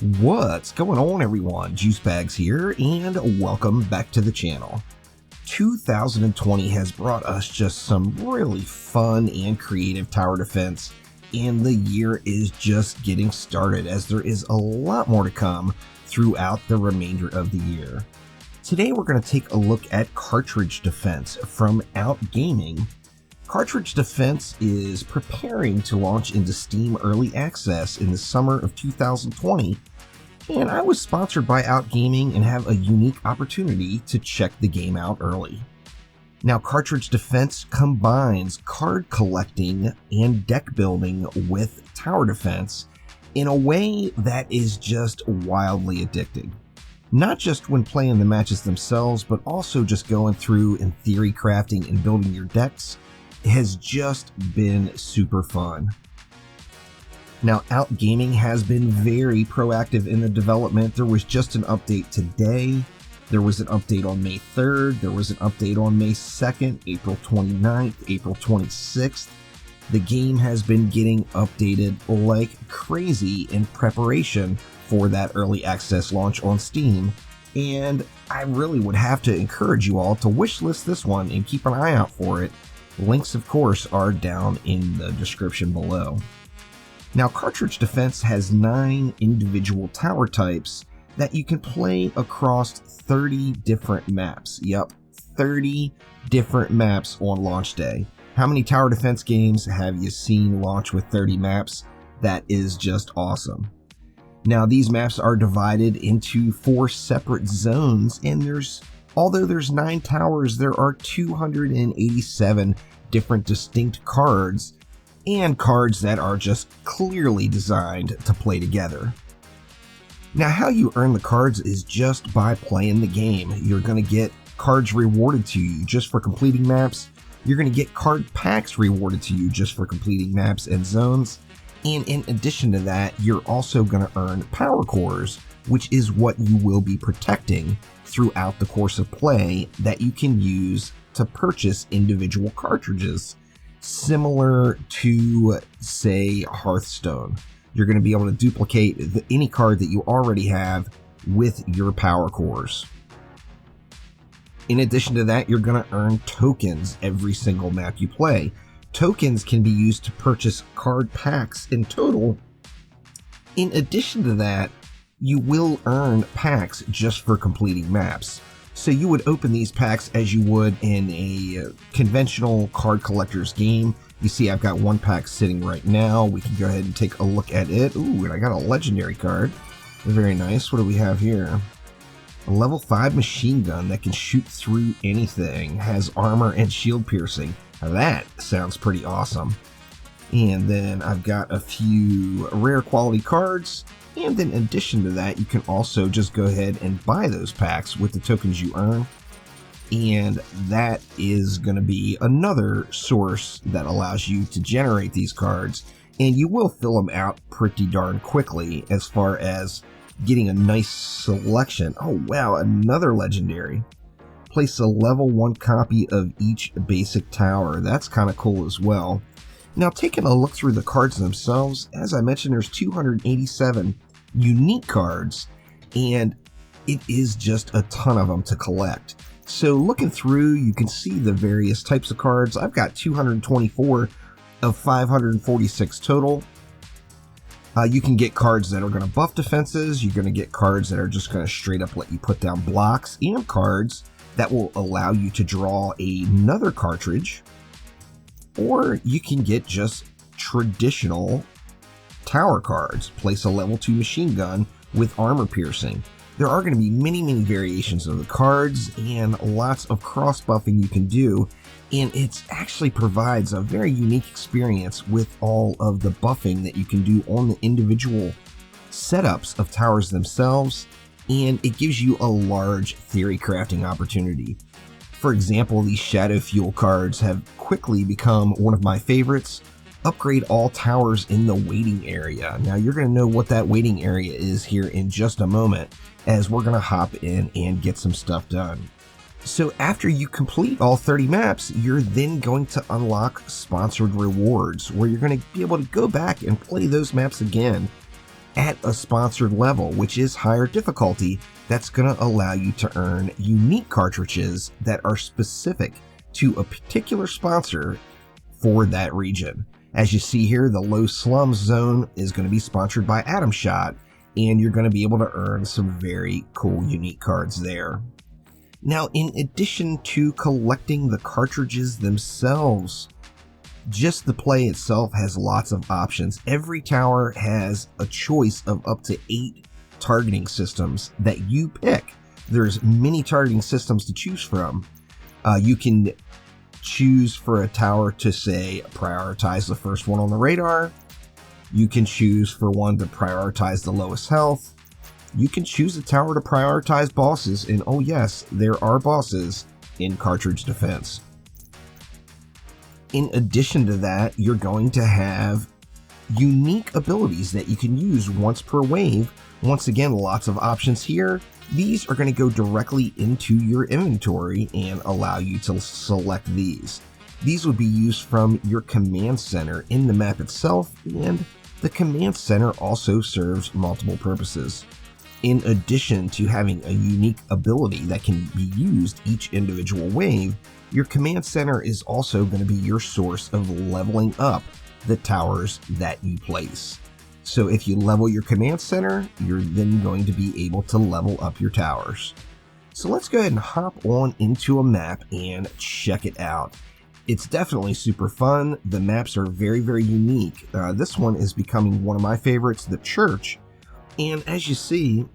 What's going on, everyone? Juicebags here, and welcome back to the channel. 2020 has brought us just some really fun and creative tower defense, and the year is just getting started as there is a lot more to come throughout the remainder of the year. Today we're going to take a look at Cartridge Defense from Out Gaming. Cartridge Defense is preparing to launch into Steam Early Access in the summer of 2020, and I was sponsored by Out Gaming and have a unique opportunity to check the game out early. Now, Cartridge Defense combines card collecting and deck building with tower defense in a way that is just wildly addicting. Not just when playing the matches themselves, but also just going through and theory crafting and building your decks has just been super fun. Now, Out Gaming has been very proactive in the development. There was just an update today. There was an update on May 3rd. There was an update on May 2nd, April 29th, April 26th. The game has been getting updated like crazy in preparation for that early access launch on Steam. And I really would have to encourage you all to wishlist this one and keep an eye out for it. Links, of course, are down in the description below. Now, Cartridge Defense has 9 individual tower types that you can play across 30 different maps. Yep, 30 different maps on launch day. How many tower defense games have you seen launch with 30 maps? That is just awesome. Now, these maps are divided into 4 separate zones, and although there's 9 towers, there are 287 different distinct cards, and cards that are just clearly designed to play together. Now, how you earn the cards is just by playing the game. You're going to get cards rewarded to you just for completing maps. You're going to get card packs rewarded to you just for completing maps and zones. And in addition to that, you're also going to earn power cores, which is what you will be protecting throughout the course of play that you can use to purchase individual cartridges, similar to, say, Hearthstone. You're going to be able to duplicate any card that you already have with your power cores. In addition to that, you're going to earn tokens every single map you play. Tokens can be used to purchase card packs in total. In addition to that, you will earn packs just for completing maps. So you would open these packs as you would in a conventional card collector's game. You see I've got one pack sitting right now. We can go ahead and take a look at it. Ooh, and I got a legendary card. Very nice. What do we have here? A level 5 machine gun that can shoot through anything. Has armor and shield piercing. Now that sounds pretty awesome. And then I've got a few rare quality cards. And then in addition to that, you can also just go ahead and buy those packs with the tokens you earn. And that is going to be another source that allows you to generate these cards. And you will fill them out pretty darn quickly as far as getting a nice selection. Oh wow, another legendary. Place a level 1 copy of each basic tower. That's kind of cool as well. Now, taking a look through the cards themselves, as I mentioned, there's 287 unique cards, and it is just a ton of them to collect. So looking through, you can see the various types of cards. I've got 224 of 546 total. You can get cards that are going to buff defenses. You're going to get cards that are just going to straight up let you put down blocks, and cards that will allow you to draw another cartridge. Or you can get just traditional tower cards. Place a level 2 machine gun with armor piercing. There are going to be many variations of the cards and lots of cross buffing you can do, and it actually provides a very unique experience with all of the buffing that you can do on the individual setups of towers themselves, and it gives you a large theory crafting opportunity. For example, these Shadow Fuel cards have quickly become one of my favorites. Upgrade all towers in the waiting area. Now, you're going to know what that waiting area is here in just a moment, as we're going to hop in and get some stuff done. So after you complete all 30 maps, you're then going to unlock sponsored rewards, where you're going to be able to go back and play those maps again at a sponsored level, which is higher difficulty. That's going to allow you to earn unique cartridges that are specific to a particular sponsor for that region. As you see here, the Low Slums Zone is going to be sponsored by Atom Shot, and you're going to be able to earn some very cool unique cards there. Now, in addition to collecting the cartridges themselves, just the play itself has lots of options. Every tower has a choice of up to 8 targeting systems that you pick. There's many targeting systems to choose from. You can choose for a tower to, say, prioritize the first one on the radar. You can choose for one to prioritize the lowest health. You can choose a tower to prioritize bosses, and oh yes, there are bosses in Cartridge Defense. In addition to that, you're going to have unique abilities that you can use once per wave. Once again, lots of options here. These are going to go directly into your inventory and allow you to select these. These would be used from your command center in the map itself, and the command center also serves multiple purposes. In addition to having a unique ability that can be used each individual wave, your command center is also going to be your source of leveling up the towers that you place. So if you level your command center, you're then going to be able to level up your towers. So let's go ahead and hop on into a map and check it out. It's definitely super fun. The maps are very, very unique. This one is becoming one of my favorites, the church. And as you see,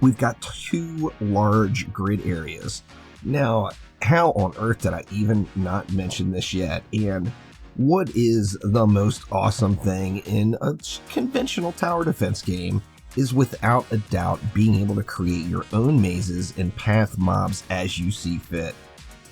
we've got 2 large grid areas. Now, how on earth did I even not mention this yet? And what is the most awesome thing in a conventional tower defense game is without a doubt being able to create your own mazes and path mobs as you see fit.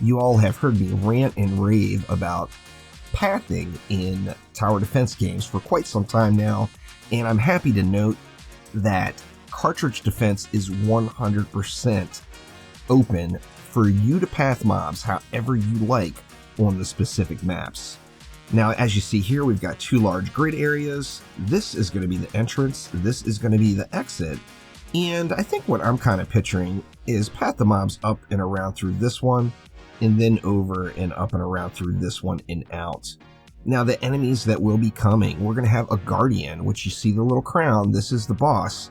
You all have heard me rant and rave about pathing in tower defense games for quite some time now, and I'm happy to note that Cartridge Defense is 100% open for you to path mobs however you like on the specific maps. Now, as you see here, we've got 2 large grid areas. This is going to be the entrance. This is going to be the exit. And I think what I'm kind of picturing is path the mobs up and around through this one, and then over and up and around through this one and out. Now, the enemies that will be coming, we're going to have a Guardian, which you see the little crown. This is the boss.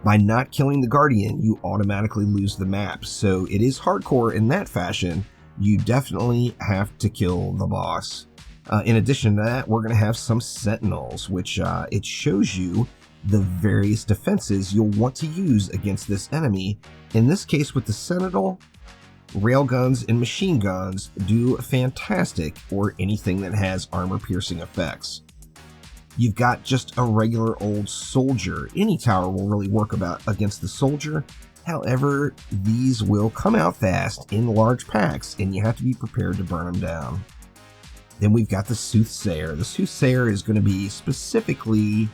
By not killing the Guardian, you automatically lose the map. So it is hardcore in that fashion. You definitely have to kill the boss. In addition to that, we're going to have some Sentinels, which it shows you the various defenses you'll want to use against this enemy. In this case, with the Sentinel, railguns and machine guns do fantastic for anything that has armor-piercing effects. You've got just a regular old soldier. Any tower will really work against the soldier. However, these will come out fast in large packs, and you have to be prepared to burn them down. Then we've got the Soothsayer. The Soothsayer is going to be specifically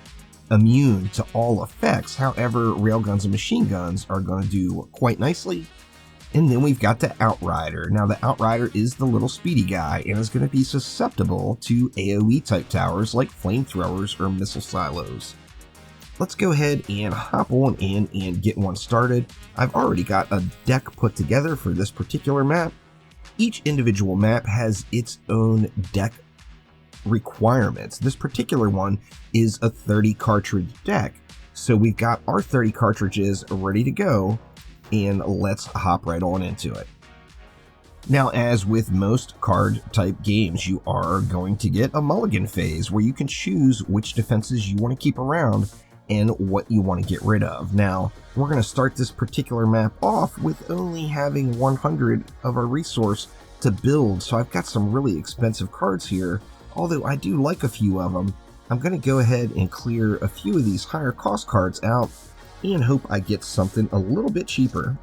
immune to all effects. However, railguns and machine guns are going to do quite nicely. And then we've got the Outrider. Now, the Outrider is the little speedy guy and is going to be susceptible to AoE type towers like flamethrowers or missile silos. Let's go ahead and hop on in and get one started. I've already got a deck put together for this particular map. Each individual map has its own deck requirements. This particular one is a 30 cartridge deck. So we've got our 30 cartridges ready to go, and let's hop right on into it. Now, as with most card type games, you are going to get a mulligan phase where you can choose which defenses you want to keep around and what you want to get rid of. Now, we're going to start this particular map off with only having 100 of our resource to build, so I've got some really expensive cards here. Although I do like a few of them, I'm going to go ahead and clear a few of these higher cost cards out and hope I get something a little bit cheaper.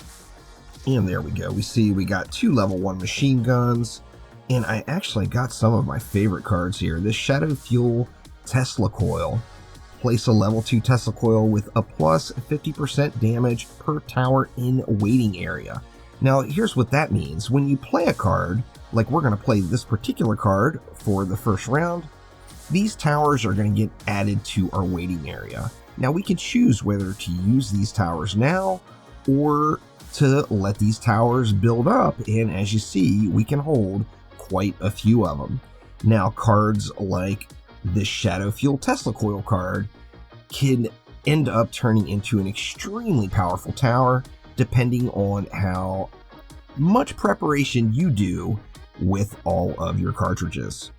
And there we go. We see we got 2 level 1 machine guns, and I actually got some of my favorite cards here. This Shadow Fuel Tesla Coil. Place a level 2 Tesla Coil with a plus 50% damage per tower in waiting area. Now, here's what that means. When you play a card, like we're going to play this particular card for the first round, These towers are going to get added to our waiting area. Now we can choose whether to use these towers now or to let these towers build up, and as you see, we can hold quite a few of them. Now cards like this Shadow Fuel Tesla Coil card can end up turning into an extremely powerful tower depending on how much preparation you do with all of your cartridges.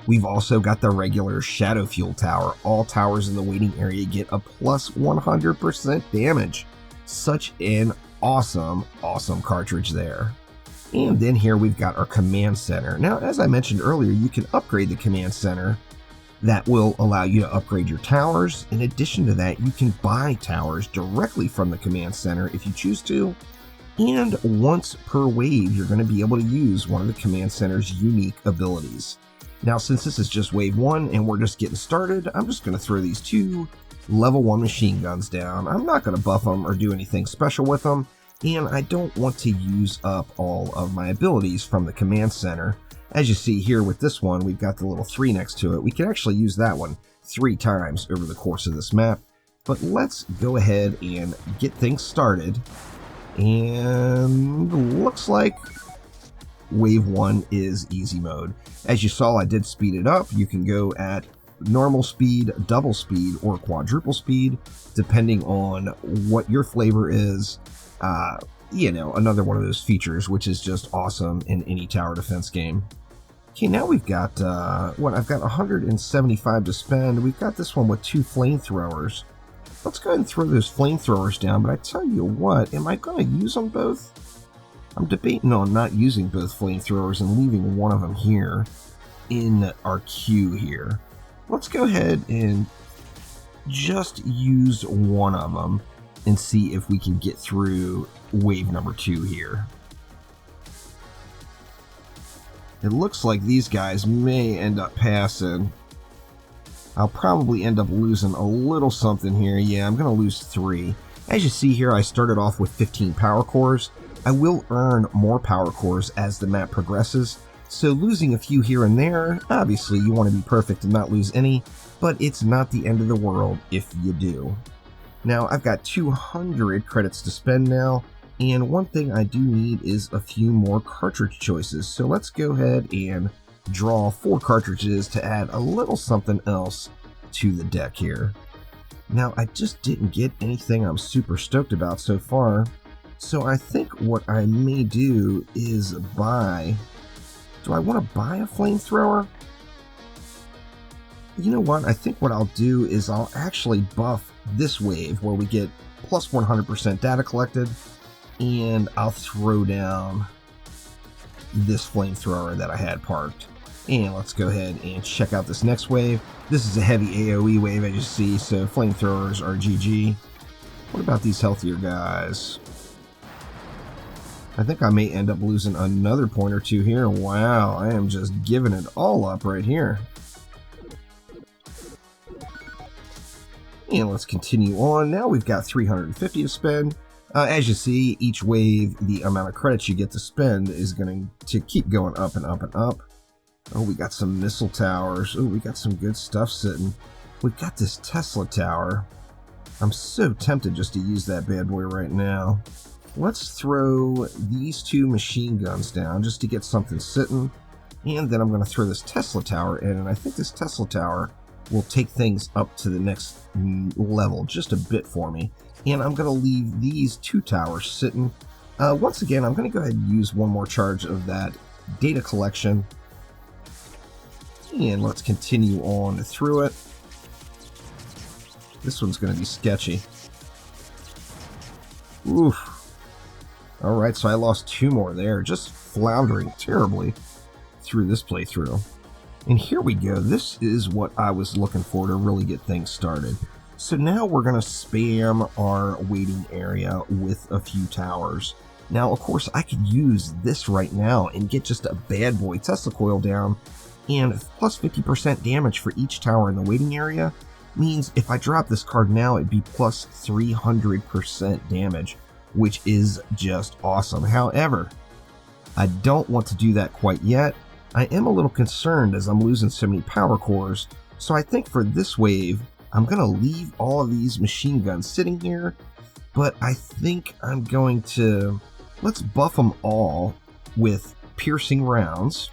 We've also got the regular Shadow Fuel Tower. All towers in the waiting area get a plus 100% damage. Such an awesome cartridge there. And then here we've got our command center. Now, as I mentioned earlier, you can upgrade the command center. That will allow you to upgrade your towers. In addition to that, you can buy towers directly from the command center if you choose to. And once per wave, you're going to be able to use one of the command center's unique abilities. Now, since this is just wave 1 and we're just getting started, I'm just going to throw these 2 level 1 machine guns down. I'm not going to buff them or do anything special with them, and I don't want to use up all of my abilities from the command center. As you see here with this one, we've got the little 3 next to it. We can actually use that one 3 times over the course of this map. But let's go ahead and get things started. And looks like wave 1 is easy mode. As you saw, I did speed it up. You can go at normal speed, double speed, or quadruple speed, depending on what your flavor is. You know, another one of those features, which is just awesome in any tower defense game. Okay, now we've got, I've got 175 to spend. We've got this one with 2 flamethrowers. Let's go ahead and throw those flamethrowers down, but I tell you what, am I going to use them both? I'm debating on not using both flamethrowers and leaving one of them here in our queue here. Let's go ahead and just use one of them and see if we can get through wave number 2 here. It looks like these guys may end up passing. I'll probably end up losing a little something here. Yeah, I'm going to lose 3. As you see here, I started off with 15 power cores. I will earn more power cores as the map progresses, so losing a few here and there, obviously you want to be perfect and not lose any, but it's not the end of the world if you do. Now, I've got 200 credits to spend now, and one thing I do need is a few more cartridge choices, so let's go ahead and draw 4 cartridges to add a little something else to the deck here. Now, I just didn't get anything I'm super stoked about so far, so I think what I may do is buy... Do I want to buy a flamethrower? You know what? I think what I'll do is I'll actually buff this wave where we get plus 100% data collected, and I'll throw down this flamethrower that I had parked. And let's go ahead and check out this next wave. This is a heavy AoE wave, as you see, so flamethrowers are GG. What about these healthier guys? I think I may end up losing another point or 2 here. Wow, I am just giving it all up right here. And let's continue on. Now we've got 350 to spend. As you see, each wave, the amount of credits you get to spend is going to keep going up and up and up. Oh, we got some missile towers. Oh, we got some good stuff sitting. We've got this Tesla tower. I'm so tempted just to use that bad boy right now. Let's throw these 2 machine guns down just to get something sitting. And then I'm going to throw this Tesla tower in, and I think this Tesla tower will take things up to the next level just a bit for me. And I'm going to leave these 2 towers sitting. Once again, I'm going to go ahead and use one more charge of that data collection. And let's continue on through it. This one's going to be sketchy. Oof. Alright, so I lost 2 more there, just floundering terribly through this playthrough. And here we go. This is what I was looking for to really get things started. So now we're going to spam our waiting area with a few towers. Now, of course, I could use this right now and get just a bad boy Tesla coil down, and plus 50% damage for each tower in the waiting area means if I drop this card now, it'd be plus 300% damage, which is just awesome. However, I don't want to do that quite yet. I am a little concerned as I'm losing so many power cores, so I think for this wave, I'm going to leave all of these machine guns sitting here, but I think I'm going to, let's buff them all with piercing rounds.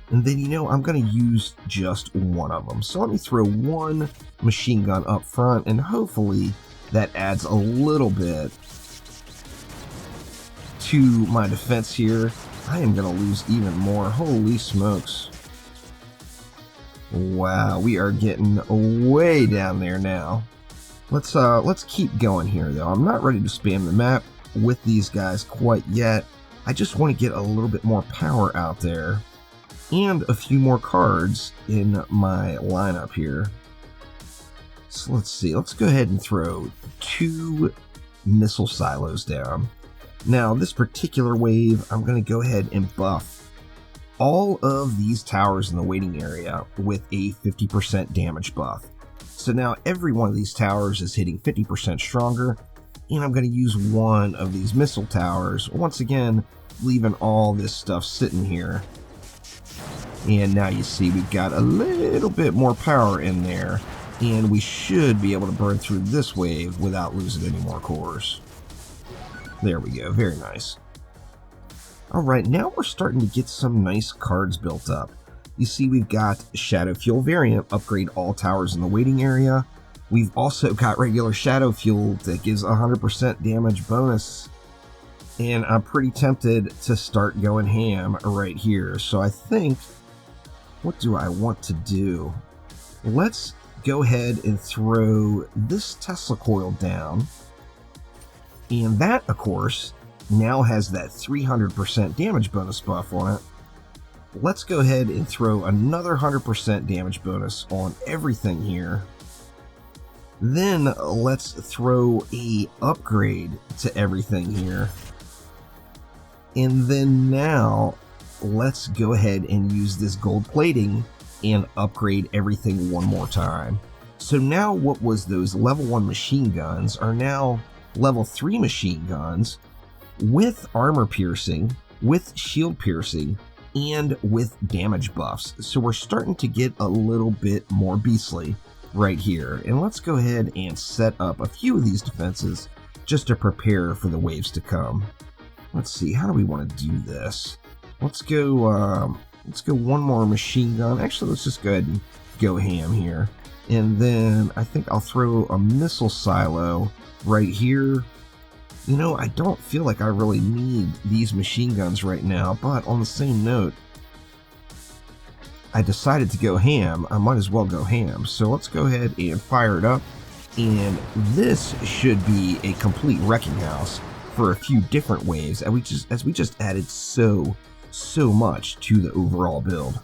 And then, I'm going to use just one of them. So let me throw one machine gun up front, and hopefully that adds a little bit to my defense here. I am going to lose even more. Holy smokes. Wow, we are getting way down there now. Let's keep going here, though. I'm not ready to spam the map with these guys quite yet. I just want to get a little bit more power out there and a few more cards in my lineup here. So let's see. Let's go ahead and throw 2 missile silos down. Now, this particular wave, I'm going to go ahead and buff all of these towers in the waiting area with a 50% damage buff. So now every one of these towers is hitting 50% stronger, and I'm going to use one of these missile towers, once again, leaving all this stuff sitting here. And now you see we've got a little bit more power in there, and we should be able to burn through this wave without losing any more cores. There we go, very nice. Alright, now we're starting to get some nice cards built up. You see we've got Shadow Fuel variant, upgrade all towers in the waiting area. We've also got regular Shadow Fuel that gives 100% damage bonus. And I'm pretty tempted to start going ham right here. So I think, what do I want to do? Let's go ahead and throw this Tesla coil down. And that, of course, now has that 300% damage bonus buff on it. Let's go ahead and throw another 100% damage bonus on everything here. Then let's throw a upgrade to everything here. And then now let's go ahead and use this gold plating and upgrade everything one more time. So now what was those level 1 machine guns are now level 3 machine guns with armor piercing, with shield piercing, and with damage buffs. So we're starting to get a little bit more beastly right here. And let's go ahead and set up a few of these defenses just to prepare for the waves to come. Let's see, how do we want to do this? Let's go one more machine gun. Actually, let's just go ahead and go ham here. And then I think I'll throw a missile silo right here. I don't feel like I really need these machine guns right now, but on the same note, I decided to go ham. I might as well go ham. So let's go ahead and fire it up. And this should be a complete wrecking house for a few different waves, as we just added so much to the overall build.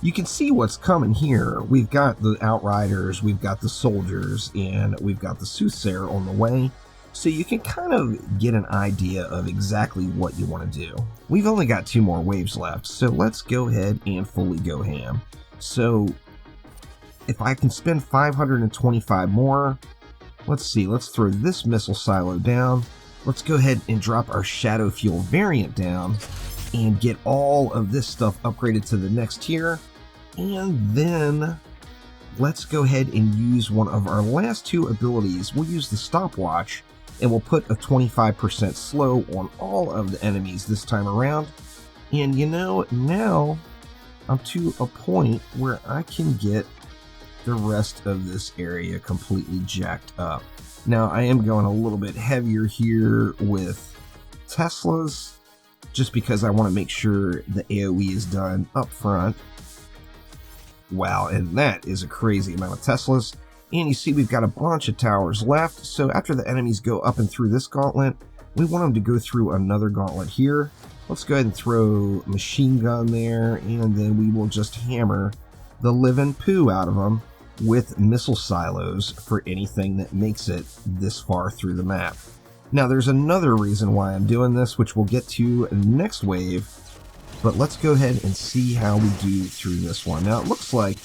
You can see what's coming here. We've got the Outriders, we've got the Soldiers, and we've got the Soothsayer on the way. So you can kind of get an idea of exactly what you want to do. We've only got 2 more waves left, so let's go ahead and fully go ham. So if I can spend 525 more, let's see, let's throw this missile silo down. Let's go ahead and drop our Shadow Fuel variant down and get all of this stuff upgraded to the next tier. And then let's go ahead and use one of our last 2 abilities. We'll use the Stopwatch, and we'll put a 25% slow on all of the enemies this time around. And now I'm to a point where I can get the rest of this area completely jacked up. Now, I am going a little bit heavier here with Teslas, just because I want to make sure the AoE is done up front. Wow, and that is a crazy amount of Teslas. And you see we've got a bunch of towers left, so after the enemies go up and through this gauntlet, we want them to go through another gauntlet here. Let's go ahead and throw machine gun there, and then we will just hammer the living poo out of them with missile silos for anything that makes it this far through the map. Now, there's another reason why I'm doing this, which we'll get to next wave, but let's go ahead and see how we do through this one. Now, it looks like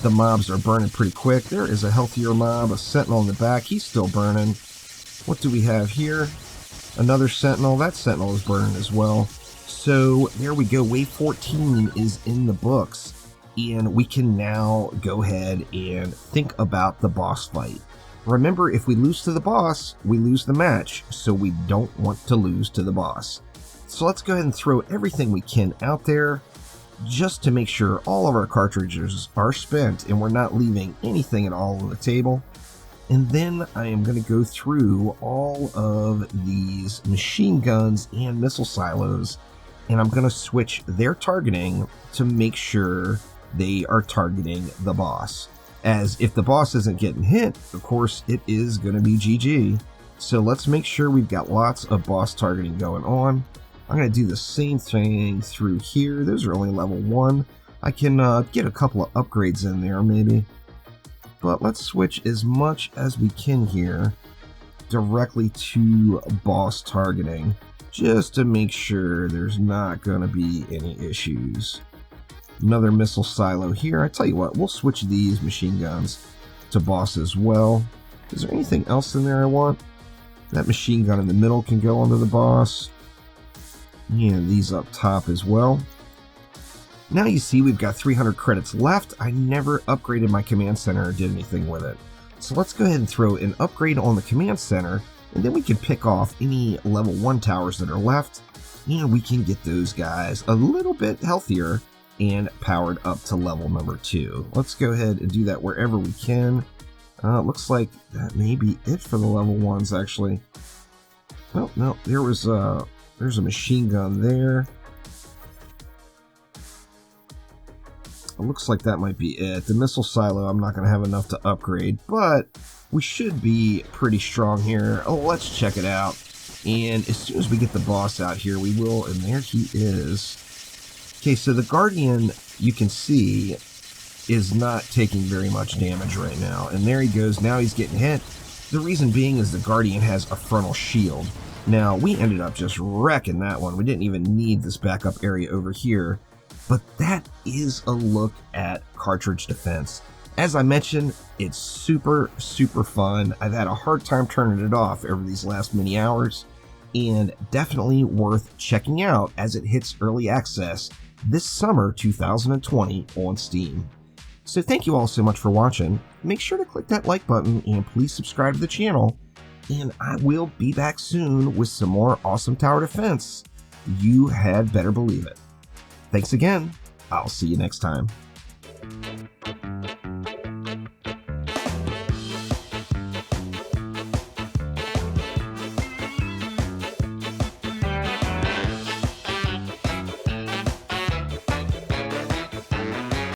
the mobs are burning pretty quick. There is a healthier mob, a sentinel in the back. He's still burning. What do we have here? Another sentinel. That sentinel is burning as well. So there we go, wave 14 is in the books, and we can now go ahead and think about the boss fight. Remember, if we lose to the boss, we lose the match, so we don't want to lose to the boss. So let's go ahead and throw everything we can out there, just to make sure all of our cartridges are spent and we're not leaving anything at all on the table. And then I am going to go through all of these machine guns and missile silos, and I'm going to switch their targeting to make sure they are targeting the boss. As if the boss isn't getting hit, of course, it is going to be GG. So let's make sure we've got lots of boss targeting going on. I'm going to do the same thing through here. Those are only level 1. I can get a couple of upgrades in there maybe. But let's switch as much as we can here directly to boss targeting, just to make sure there's not going to be any issues. Another missile silo here. I tell you what, we'll switch these machine guns to boss as well. Is there anything else in there I want? That machine gun in the middle can go onto the boss. And these up top as well. Now you see we've got 300 credits left. I never upgraded my command center or did anything with it. So let's go ahead and throw an upgrade on the command center, and then we can pick off any level 1 towers that are left, and we can get those guys a little bit healthier and powered up to level number 2. Let's go ahead and do that wherever we can. Looks like that may be it for the level 1s actually. Oh, no, there's a machine gun there. It looks like that might be it. The missile silo I'm not going to have enough to upgrade, but we should be pretty strong here. Oh, let's check it out. And as soon as we get the boss out here, we will. And there he is. Okay, so the Guardian, you can see, is not taking very much damage right now. And there he goes. Now he's getting hit. The reason being is the Guardian has a frontal shield. Now, we ended up just wrecking that one. We didn't even need this backup area over here. But that is a look at Cartridge Defense. As I mentioned, it's super, super fun. I've had a hard time turning it off over these last many hours, and definitely worth checking out as it hits early access this summer 2020 on Steam. So thank you all so much for watching. Make sure to click that like button and please subscribe to the channel, and I will be back soon with some more awesome tower defense. You had better believe it. Thanks again. I'll see you next time.